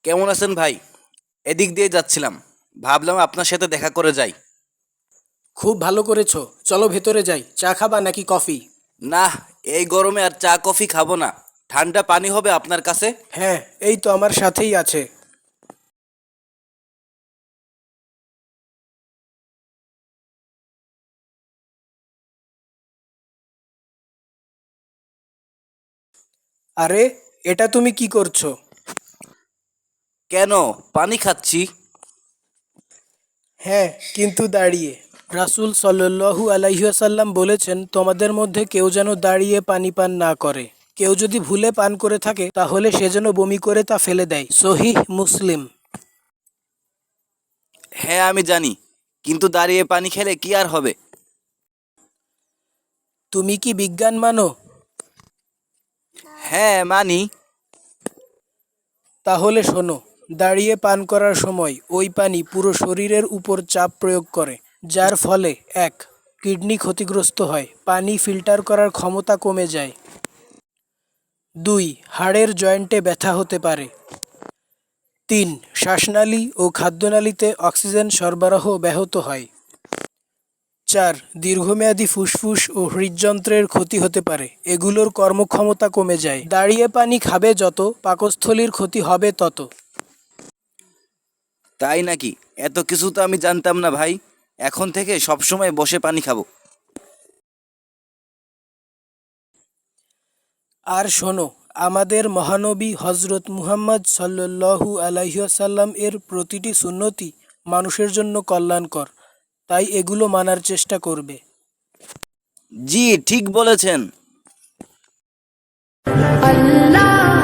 কেমন আছেন ভাই? এদিক দিয়ে যাচ্ছিলাম, ভাবলাম আপনার সাথে দেখা করে যাই। খুব ভালো করেছো। চলো ভেতরে যাই। চা খাবা নাকি কফি? না, এই গরমে আর চা কফি খাবো না। ঠান্ডা পানি হবে আপনার কাছে? হ্যাঁ, এই তো আমার সাথেই আছে। আরে, এটা তুমি কি করছো? কেন? পানি খাচ্ছি। হ্যাঁ, কিন্তু দাঁড়িয়ে। রাসূল সাল্লাল্লাহু আলাইহি ওয়াসাল্লাম বলেছেন, তোমাদের মধ্যে কেউ যেন দাঁড়িয়ে পানি পান না করে। কেউ যদি ভুলে পান করে থাকে তাহলে সে যেন বমি করে তা ফেলে দেয়। সহিহ মুসলিম। হ্যাঁ আমি জানি, কিন্তু দাঁড়িয়ে পানি খেলে কি আর হবে? তুমি কি বিজ্ঞান মানো? হ্যাঁ মানি। তাহলে শোনো, দাঁড়িয়ে পান করার সময় ওই পানি পুরো শরীরের উপর চাপ প্রয়োগ করে, যার ফলে ১. কিডনি ক্ষতিগ্রস্ত হয়, পানি ফিল্টার করার ক্ষমতা কমে যায়। ২. হাড়ের জয়েন্টে ব্যথা হতে পারে। ৩. শ্বাসনালী ও খাদ্যনালীতে অক্সিজেন সরবরাহ ব্যাহত হয়। ৪. দীর্ঘমেয়াদী ফুসফুস ও হৃদযন্ত্রের ক্ষতি হতে পারে, এগুলোর কর্মক্ষমতা কমে যায়। দাঁড়িয়ে পানি খাবে যত, পাকস্থলীর ক্ষতি হবে তত। তাই নাকি? এত কিছু তো আমি জানতাম না ভাই। এখন থেকে সবসময় বসে পানি খাবো। আর শোনো, আমাদের মহানবী হজরত মুহাম্মদ সাল্লাল্লাহু আলাইহি ওয়াসাল্লাম এর প্রতিটি সুন্নতি মানুষের জন্য কল্যাণকর, তাই এগুলো মানার চেষ্টা করবে। জি ঠিক বলেছেন। Allah